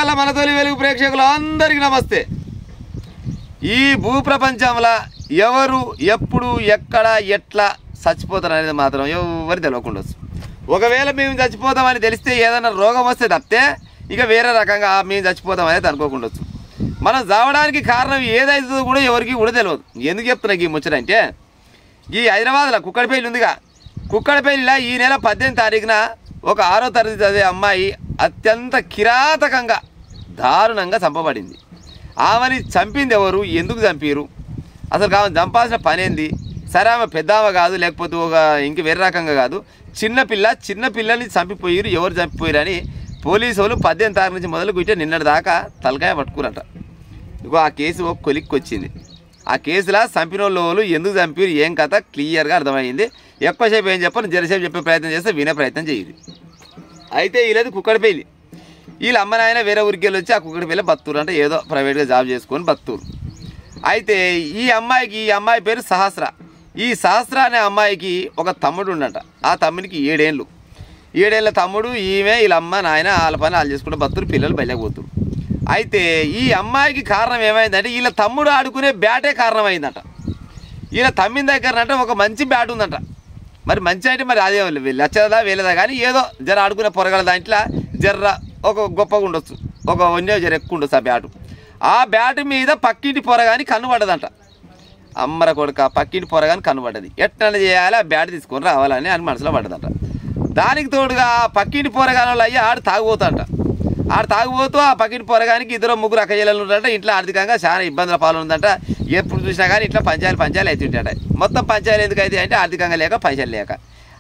ఇవాళ మన తొలి వెలుగు ప్రేక్షకులు అందరికీ నమస్తే. ఈ భూప్రపంచంలో ఎవరు ఎప్పుడు ఎక్కడ ఎట్లా చచ్చిపోతారు అనేది మాత్రం ఎవరు తెలియకుండా. ఒకవేళ మేము చచ్చిపోతామని తెలిస్తే ఏదైనా రోగం వస్తే తప్పితే ఇక వేరే రకంగా మేము చచ్చిపోతాం అనేది అనుకోకుండా. మనం చావడానికి కారణం ఏదైతుందో కూడా ఎవరికి కూడా తెలియదు. ఎందుకు చెప్తున్నా ఈ ముచ్చట అంటే, ఈ హైదరాబాద్లో కుక్కడపల్లి ఉందిగా, కుక్కడపల్లిలో ఈ నెల 18వ తారీఖున ఒక 6వ తరగతి చదివే అమ్మాయి అత్యంత కిరాతకంగా దారుణంగా చంపబడింది. ఆమెని చంపింది ఎవరు, ఎందుకు చంపారు, అసలు ఆమెను చంపాల్సిన పని ఏంది? సరే ఆమె పెద్దామ కాదు, లేకపోతే ఒక ఇంక వేరే రకంగా కాదు, చిన్నపిల్లల్ని చంపిపోయారు. ఎవరు చంపిపోయారు అని పోలీసు వాళ్ళు 18వ తారీఖు నుంచి మొదలు గుట్టే నిన్నటి దాకా తలకాయ పట్టుకురట. ఇగో ఆ కేసు ఒక కొలిక్కి వచ్చింది. ఆ కేసులో చంపిన వాళ్ళు ఎందుకు చంపారు ఏం కథ క్లియర్గా అర్థమైంది. ఎక్కువసేపు ఏం చెప్పను, జరసేపు చెప్పే ప్రయత్నం చేస్తే వినే ప్రయత్నం చేయదు. అయితే వీళ్ళది కుక్కడపల్లి. వీళ్ళ అమ్మ నాయన వేరే ఊరికి వెళ్ళి వచ్చి ఆ కుక్కడపల్లి బతురు అంటే ఏదో ప్రైవేట్గా జాబ్ చేసుకొని బతురు. అయితే ఈ అమ్మాయి పేరు సహస్ర. ఈ సహస్ర అనే అమ్మాయికి ఒక తమ్ముడు ఉండట. ఆ తమ్మునికి 7 ఏళ్ళ తమ్ముడు. ఈమె వీళ్ళ అమ్మ నాయన వాళ్ళ పని వాళ్ళు చేసుకుంటే బతురు, పిల్లలు బయలుపోతురు. అయితే ఈ అమ్మాయికి కారణం ఏమైందంటే వీళ్ళ తమ్ముడు ఆడుకునే బ్యాటే కారణమైందట. వీళ్ళ తమ్మిన దగ్గరనంటే ఒక మంచి బ్యాట్ ఉందంట. మరి మంచి అంటే మరి అదే లచ్చదా వేలేదా కానీ ఏదో జర ఆడుకునే పొరగల దాంట్లో జర్ర ఒక గొప్పగా ఉండొచ్చు, ఒక వండే జర ఎక్కువ ఉండొచ్చు ఆ బ్యాటు. ఆ బ్యాటు మీద పక్కింటి పొరగాని కన్నుపడ్డదంట. అమ్మర కొడుక పక్కింటి పొరగాని కన్నుపడ్డది. ఎట్లా చేయాలి, ఆ బ్యాట్ తీసుకొని రావాలని అని మనసులో పడ్డదంట. దానికి తోడుగా ఆ పక్కింటి పొరగానోళ్ళు అయ్యి ఆడు తాగుపోతాంట. ఆడు తాగుపోతూ ఆ పక్కింటి పొరగానికి 2-3 అక్కజెల్లెలు ఉంటారంట. ఇంట్లో ఆర్థికంగా చాలా ఇబ్బందుల పాలు ఉందంట. ఎప్పుడు చూసినా కానీ ఇట్లా పంచాయలు అవుతుంటాట. మొత్తం పంచాయలు ఎందుకు అయితే అంటే ఆర్థికంగా లేక పైసలు లేక.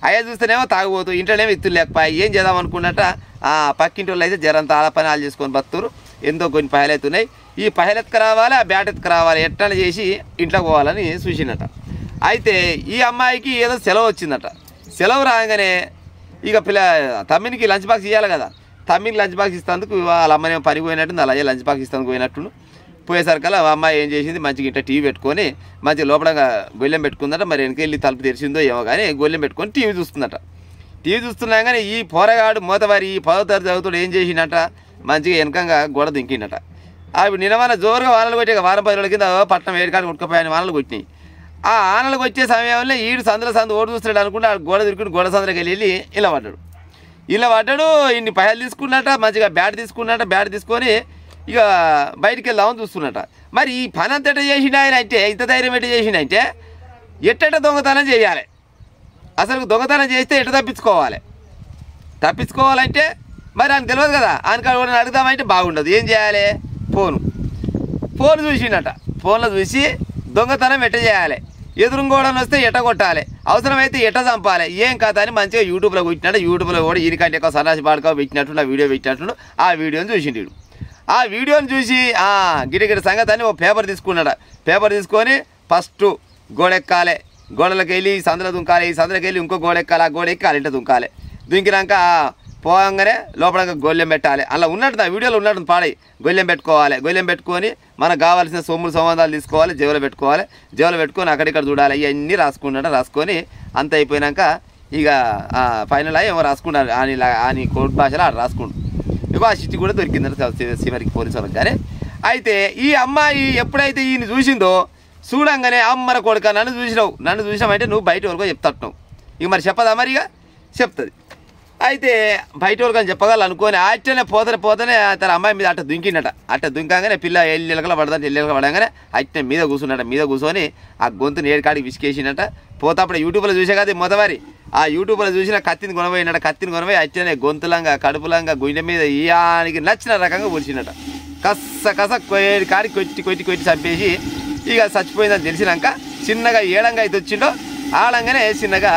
అయ్యా చూస్తేనేమో తాగుపోతూ, ఇంట్లోనేమో ఇత్తులు లేకపోయి ఏం చేద్దాం అనుకున్నట్ట ఆ పక్కింటి వాళ్ళు అయితే జరంత ఆల పని వాళ్ళు చేసుకొని బతురు. ఎంతో కొన్ని పైలు అవుతున్నాయి. ఈ పైలు ఎత్తుకురావాలి, ఆ బ్యాట్ ఎత్తుకురావాలి, ఎట్లా చేసి ఇంట్లోకి పోవాలని చూసినట. అయితే ఈ అమ్మాయికి ఏదో సెలవు వచ్చిందట. సెలవు రాగానే ఇక తమ్మినికి లంచ్ బాక్స్ ఇవ్వాలి కదా. తమ్మికి లంచ్ బాక్స్ ఇస్తేందుకు వాళ్ళ అమ్మనేమో పని పోయినట్టుంది, అలాగే లంచ్ బాక్స్ ఇస్తానికి పోయినట్టు. పోయేసరికల్లా అమ్మాయి ఏం చేసింది, మంచిగా ఇంట్లో టీవీ పెట్టుకొని మంచిగా లోపలంగా గొల్లెం పెట్టుకుందట. మరి వెనకెళ్ళి తలుపు తెరిచిందో ఏమో కానీ గొల్లెం పెట్టుకొని టీవీ చూస్తుందట. టీవీ చూస్తున్నా కానీ ఈ పోరగాడు మూతవారి ఈ 10వ తరగతి చదువుతాడు ఏం చేసిండట, మంచిగా వెనకంగా గోడ దింకిండట. అవి నిన్నమన్న జోరుగా వానలు కొట్టే వారం 10 రోజుల కింద పట్టణం వేడికాడు కొట్టుకుపోయాని వానలు కొట్టినాయి. ఆ ఆనలకు వచ్చే సమయంలో ఈడు సందు ఓటు చూస్తాడు అనుకుంటే ఆ గోడ తిరుగుని గోడ సందులోకి వెళ్ళి ఇలా పడ్డాడు. ఇన్ని పైసలు తీసుకున్నట, మంచిగా బ్యాట్ తీసుకొని ఇక బయటికి వెళ్దామని చూస్తున్నట. మరి ఈ పని అంత ఎట్ట చేసిండు ఆయన అంటే, ఇంత ధైర్యం ఎట్ట చేసిండంటే, ఎట్ట దొంగతనం చేయాలి, అసలు దొంగతనం చేస్తే ఎట్ట తప్పించుకోవాలంటే మరి ఆయన తెలియదు కదా. ఆయనకు అడుగుదామంటే బాగుండదు. ఏం చేయాలి, ఫోన్ చూసిండట. ఫోన్లో చూసి దొంగతనం ఎట్ట చేయాలి, ఎదురుగోడని వస్తే ఎట్ట కొట్టాలి, అవసరమైతే ఎట్ట చంపాలి, ఏం కథ అని మంచిగా యూట్యూబ్లో పెట్టినట్టు. యూట్యూబ్లో కూడా ఈయనకంటే ఎక్కువ సన్నాసి పాడుకో పెట్టినట్టు నా వీడియో పెట్టినట్టు ఆ వీడియోని చూసిండు. ఆ వీడియోని చూసి గిరిగిరి సంగతి అని ఓ పేపర్ తీసుకున్నాడు. పేపర్ తీసుకొని ఫస్ట్ గోడెక్కాలి, గోడలకు వెళ్ళి సందులో దుంకాలి, ఈ సందులోకి వెళ్ళి ఇంకో గోడెక్కాలి, ఆ గోడ ఎక్కాలి, ఇంట దుంకాలి. దుంకినాక పోగానే లోపల గొల్లెం పెట్టాలి. అలా ఉన్నట్టు ఆ వీడియోలో ఉన్నట్టు పాడి గొల్లెం పెట్టుకోవాలి. గొల్లెం పెట్టుకొని మనకు కావాల్సిన సొమ్ములు సంబంధాలు తీసుకోవాలి, జేబులో పెట్టుకొని అక్కడిక్కడ చూడాలి. ఇవన్నీ రాసుకొని అంత అయిపోయినాక ఇక ఫైనల్ అయ్యి ఏమో రాసుకుంటారు అని కోర్టు భాషలో ఆడ రాసుకుంటారు. ఇగో ఆ చిట్టి కూడా దొరికిందని చివరికి పోలీసు వాళ్ళకి. కానీ అయితే ఈ అమ్మాయి ఎప్పుడైతే ఈయన చూసిందో చూడంగానే అమ్మర కొడుక నన్ను చూసినామంటే నువ్వు బయట వరకు చెప్తావు. ఇక మరి చెప్పదా, మరి ఇక చెప్తుంది. అయితే బయట వాళ్ళకని చెప్పగల అనుకొని అట్టనే పోతనే తన అమ్మాయి మీద అట్ట దుంకిండట. అట్ట దుంకాగానే పిల్ల ఎల్లిలకల పడగానే అట్టే మీద కూర్చొని ఆ గొంతుని ఏడుకాడికి విసికేసిండట. పోతాప్పుడు యూట్యూబ్లో చూసే కదా మొదవారి ఆ యూట్యూబ్లో చూసిన కత్తిని కొనబోయి అట్టనే గొంతులంగా కడుపులంగా గుండె మీద ఈయానికి నచ్చిన రకంగా కూర్చున్నట. కస కాడికి కొట్టి చంపేసి ఇక చచ్చిపోయిందని తెలిసినాక చిన్నగా ఏడంగా అయితే వచ్చిండో ఆడంగానే చిన్నగా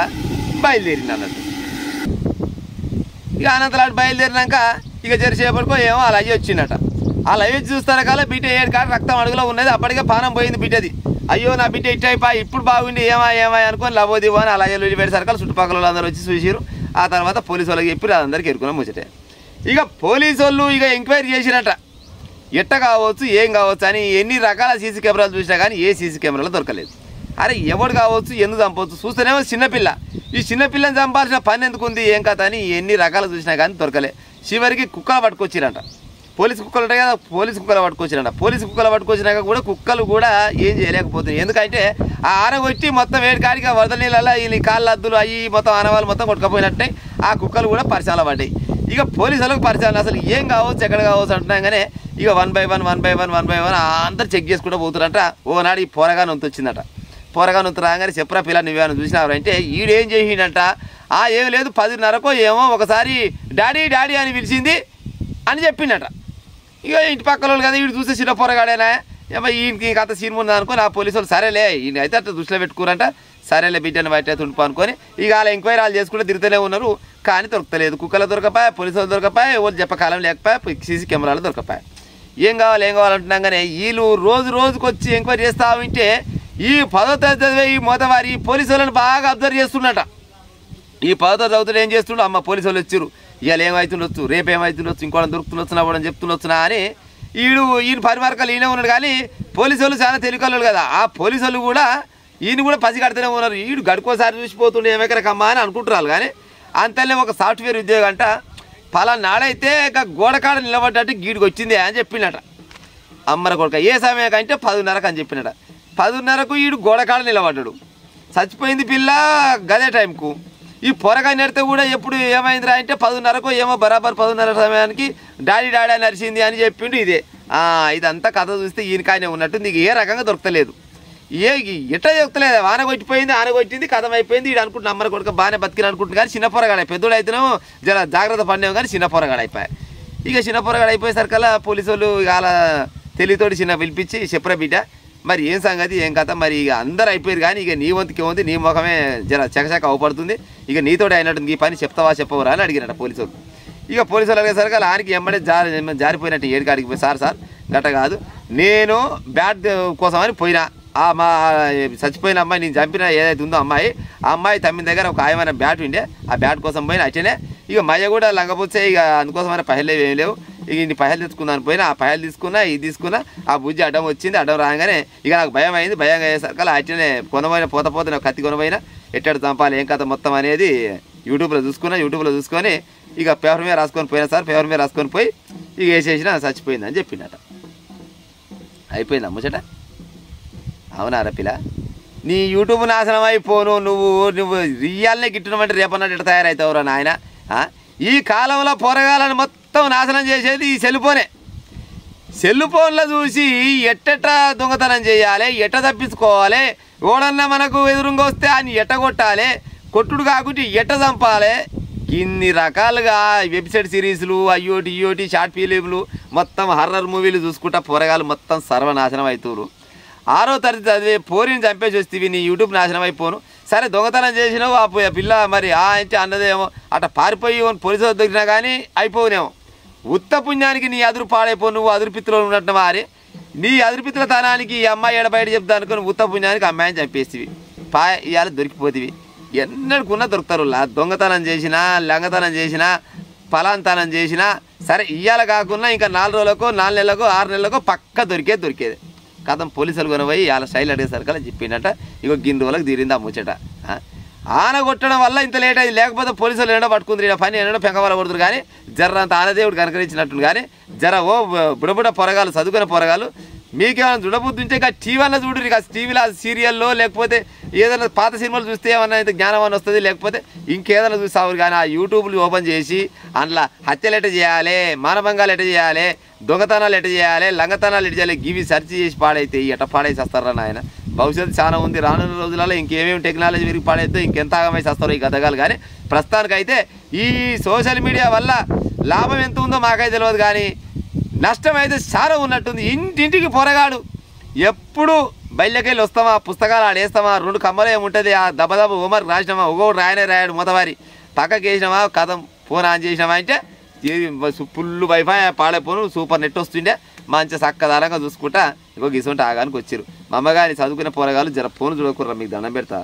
బయలుదేరింది అన్నట్టు. ఇక అనంతలాంటి బయలుదేరినాక ఇక జరిసేపటికో ఏమో అలా అయ్యి వచ్చిందట. అలా అయ్యి చూస్తారా కాల బిడ్డ 7 కాడ రక్తం అడుగులో ఉన్నది. అప్పటికే పానం పోయింది బిడ్డది. అయ్యో నా బిడ్డ ఇట్టయిపోయి ఇప్పుడు బాగుండి ఏమా అనుకొని లబోదివో అని అలా వెళ్ళి సరకాలు చుట్టుపక్కల అందరూ వచ్చి చూసిరు. ఆ తర్వాత పోలీసు వాళ్ళకి చెప్పి అందరికీ ఎరుకున్నాం ముచ్చటే. ఇక పోలీసు వాళ్ళు ఇక ఎంక్వైరీ చేసినట్ట. ఎట్ట కావచ్చు ఏం కావచ్చు అని ఎన్ని రకాల సీసీ కెమెరాలు చూసినా కానీ ఏ సీసీ కెమెరాలు దొరకలేదు. అరే ఎవడు కావచ్చు, ఎందుకు చంపవచ్చు, చూస్తేనేమో చిన్నపిల్ల, ఈ చిన్నపిల్లని చంపాల్సిన పని ఎందుకు ఉంది, ఏం కథ అని ఎన్ని రకాలు చూసినా కానీ దొరకలే. చివరికి కుక్కలు పట్టుకొచ్చిరంట. పోలీసు కుక్కలు ఉంటాయి కదా, పోలీసు కుక్కలు పట్టుకొచ్చినట. పోలీసు కుక్కలు పట్టుకొచ్చినాక కూడా కుక్కలు కూడా ఏం చేయలేకపోతున్నాయి. ఎందుకంటే ఆ ఆరగొట్టి మొత్తం వేడి కాడికి వరద నీళ్ళల్లో ఈ కాళ్ళ అద్దులు అవి మొత్తం ఆనవాళ్ళు మొత్తం కొట్టుకపోయినట్టే ఆ కుక్కలు కూడా పరిచయాలు పడ్డాయి. ఇక పోలీసులకు పరిచయాలు అసలు ఏం కావచ్చు ఎక్కడ కావచ్చు అంటున్నాం. కానీ ఇక 1 by 1 అందరు చెక్ చేసుకుంటూ పోతున్నారట. ఓనాడు ఈ పోరగా నొంతు వచ్చిందట. పోరగా నొంతు రాగానే చెప్పరా పిల్ల నువ్వేమో చూసినావు అంటే ఈడేం చేసిండట, ఏం లేదు 10:30కో ఏమో ఒకసారి డాడీ డాడీ అని పిలిచింది అని చెప్పిండట. ఇక ఇంటి పక్కల వాళ్ళు కదా వీడు చూస్తే చిన్న పోరగాడేనా ఏమో ఈయనకి కథ సీన్ ఉంది అనుకుని ఆ పోలీసు వాళ్ళు సరేలే ఈయన అయితే అట్లా దృష్టిలో పెట్టుకురంట. సరేలే బిడ్డను బయట తుండిపో అనుకొని ఇక అలా ఎంక్వైరీలు చేసుకుంటే తిరుగుతూనే ఉన్నారు. కానీ దొరకలేదు. కుక్కలు దొరకపాయి, పోలీసులు దొరకపాయి, ఎవరు చెప్పకాలం లేకపోయి, సీసీ కెమెరాలు దొరకపాయి. ఏం కావాలంటున్నాం. కానీ వీళ్ళు రోజుకు వచ్చి ఎంక్వైరీ చేస్తా ఉంటే ఈ 10వ తరగతి చదివే ఈ మోతవారి పోలీసు వాళ్ళని బాగా అబ్జర్వ్ చేస్తున్నట. ఈ 10వ తరగతి చదువుతున్నా ఏం చేస్తుండో అమ్మ పోలీసు వాళ్ళు వచ్చారు, ఇవాళ ఏమవుతుండొచ్చు, రేపు ఏమవుతుండొచ్చు, ఇంకోటి దొరుకుతుండొచ్చునా కూడా చెప్తుండొచ్చునా అని ఈయన పరిమార్కాలు ఈయనే ఉన్నాడు. కానీ పోలీసు వాళ్ళు చాలా తెలియకలు కదా, ఆ పోలీసు వాళ్ళు కూడా ఈయన కూడా పసి కడుతూనే ఉన్నారు. ఈడు గడుకోసారి చూసిపోతుండే ఏమెకరకమ్మా అని అనుకుంటున్నారు. కానీ అంతలే ఒక సాఫ్ట్వేర్ ఉద్యోగం అంట పలానాడైతే ఇక గోడకాడ నిలబడ్డట్టు గీడికి వచ్చింది అని చెప్పిండట. అమ్మర కొడుక ఏ సమయం అంటే 10:30 అని చెప్పినట. 10:30కు ఈడు గోడకాడ నిలబడ్డాడు. చచ్చిపోయింది పిల్ల గదే టైంకు. ఈ పొరగా నెడితే కూడా ఎప్పుడు ఏమైందిరా అంటే 10:30కో ఏమో బరాబర్ 10:30 సమయానికి డాడీ డాడీ అని నరిచింది అని చెప్పిండు. ఇదంతా కథ చూస్తే ఈయనకాయనే ఉన్నట్టుంది. ఇక ఏ రకంగా దొరకలేదు, ఎట్లా దొరకలేదు. వాన కొట్టిపోయింది, ఆన కొట్టింది, కథం అయిపోయింది. ఈడు అనుకుంటున్నా అమ్మర కొడుక బాగానే బతికిన అనుకుంటున్నా. కానీ చిన్న పొరగాడ పెద్దోడు అయితేనేమో జర జాగ్రత్త పడినాము. కానీ చిన్న పొరగాడ అయిపోయాయి. ఇక చిన్న పొరగాడ అయిపోయేసరికల్లా పోలీసు వాళ్ళు ఇక అలా తెలియతోటి చిన్న పిలిపించి చెప్పరా బిడ్డ మరి ఏం సంగతి ఏం కథ మరి ఇక అందరు అయిపోయారు. కానీ ఇక నీ వంతుకి ఉంది, నీ ముఖమే జర చకచక అవపడుతుంది, ఇక నీతోటి అయినట్టుంది, ఈ పని చెప్తావా చెప్పవరా అని అడిగినట్ట పోలీసు వాళ్ళు. ఇక పోలీసు వాళ్ళు అడిగేసరికి అలా ఆనికి ఎమ్మడే జారిపోయినట్టు ఏడికాడికి పోయి సార్ గట్ట కాదు, నేను బ్యాట్ కోసమని పోయినా, మా చచ్చిపోయిన అమ్మాయి నేను చంపిన ఏదైతే ఉందో అమ్మాయి, ఆ అమ్మాయి తమ్మిన దగ్గర ఒక ఆయమైన బ్యాట్ ఉండే, ఆ బ్యాట్ కోసం పోయినా అట్టనే. ఇక మయ్య కూడా లంగపోతే ఇక అందుకోసమైనా పైలు ఏం లేవు, ఇక ఇన్ని పైలు తెచ్చుకుందాని పోయినా, ఆ పైలు తీసుకున్నా ఇది తీసుకున్నా, ఆ బుజ్జి అడ్డం వచ్చింది. అడ్డం రాగానే ఇక నాకు భయం అయింది. భయం అయ్యేసరికి అట్టనే కొనబోయిన పోతే నాకు కత్తి కొనబోయినా ఎట్టాడు చంపాలి ఏం కథ మొత్తం అనేది యూట్యూబ్లో చూసుకొని ఇక పేపర్ మీద రాసుకొని పోయినా సార్, పేపర్ మీద రాసుకొని పోయి ఇక వేసేసిన చచ్చిపోయిందని చెప్పిండట. అయిపోయిందా ముచ్చట? అవునారా పిల్ల, నీ యూట్యూబ్ నాశనం అయిపోను, నువ్వు రియాల్నే గిట్టునమంటే రేపన్నట్టు ఎట్లా తయారవుతావురా నాయన. ఈ కాలంలో పొరగాలని మొత్తం నాశనం చేసేది ఈ సెల్ ఫోన్లో చూసి ఎట్టెట్ట దొంగతనం చేయాలి, ఎట్ట తప్పించుకోవాలి, ఓడన్నా మనకు ఎదురుగా వస్తే అని ఎట్ట కొట్టాలి, కొట్టుడు కాకుంటే ఎట్ట చంపాలి, ఇన్ని రకాలుగా వెబ్సైట్ సిరీస్లు అయ్యోటి షార్ట్ ఫిలింలు మొత్తం హర్రర్ మూవీలు చూసుకుంటా పొరగాలు మొత్తం సర్వనాశనం అవుతారు. 6వ తరగతి చదివే పోరిని చంపేసి వస్తేవి నీ యూట్యూబ్ నాశనం అయిపోను. సరే దొంగతనం చేసినావు ఆ పిల్ల మరి అంటే అన్నదేమో అట్లా పారిపోయి పోలీసులు దొరికినా కానీ అయిపోనేమో. ఉత్త పుణ్యానికి నీ అదురు పాడైపో, నువ్వు అదురుపిత్తులో ఉన్నట్టు మారి నీ అదురుపిత్తుల తనానికి ఈ అమ్మాయి ఎడబయట చెప్తా అనుకుని ఉత్త పుణ్యానికి అమ్మాయిని చంపేస్తేవి ఇవాళ దొరికిపోతేవి. ఎన్నడుకున్నా దొరుకుతారు. దొంగతనం చేసినా, లంగతనం చేసినా, పలాంతనం చేసినా సరే ఇవాళ కాకుండా ఇంకా 4 రోజులకో 4 నెలలకో 6 నెలలకో పక్క దొరికేది. కథం పోలీసులు కొనబోయి వాళ్ళ స్టైల్ అడిగేసరికల్లా చెప్పిండట ఇగో గిన్ని రోజులకు తీరింది ఆ ముచ్చట. ఆన కొట్టడం వల్ల ఇంత లేట్ అయింది, లేకపోతే పోలీసులు ఎండో పట్టుకుంది పని ఎండో పెంకవల కొడుతురు. కానీ జర్రంత ఆనదేవుడు కనుకరించినట్టు. కానీ బుడబుడ పొరగాలు చదువుకునే పొరగాలు మీకేమైనా చూడబుద్ధి ఉంటే ఇక టీవీలో చూడు, ఇక టీవీలో సీరియల్లో లేకపోతే ఏదైనా పాత సినిమాలు చూస్తే ఏమన్నా అయితే జ్ఞానం అని వస్తుంది, లేకపోతే ఇంకేదైనా చూస్తావు. కానీ ఆ యూట్యూబ్లు ఓపెన్ చేసి అందులో హత్యలు ఎట్ట చేయాలి, మానభంగాలు ఎట్ట చేయాలి, దొంగతనాలు ఎట్ట చేయాలి, లంగతనాలు ఎట్ట చేయాలి, గివి సెర్చ్ చేసి పాడైతే ఎట్ట పాడేసి వస్తారా నాయన. భవిష్యత్తు చాలా ఉంది, రానున్న రోజులలో ఇంకేమేమి టెక్నాలజీ విరిగి పాడైతే ఇంకెంత ఆగమేసి వస్తారో ఈ గతగాలు. కానీ ప్రస్తుతానికైతే ఈ సోషల్ మీడియా వల్ల లాభం ఎంత ఉందో మాకైతే తెలియదు, కానీ నష్టం అయితే చాలా ఉన్నట్టుంది. ఇంటింటికి పొరగాడు ఎప్పుడు బయలుకెళ్ళి వస్తామా, పుస్తకాలు ఆడేస్తామా, 2 కమ్మలు ఏముంటుంది, ఆ దెబ్బ హోంవర్క్ రాసినామా, ఒకటి రాయడు మొదవారి పక్కకి వేసినామా, కథం ఫోన్ ఆన్ చేసినామా అంటే ఫుల్ వైఫై పాడైపోను, సూపర్ నెట్ వస్తుండే, మంచిగా చక్కదారంగా చూసుకుంటా ఇగో గిసుంటే ఆగానికి వచ్చారు. మా అమ్మగారిని చదువుకునే పొరగాలు జర ఫోన్ చూడకుర్రా, మీకు దండం పెడతా.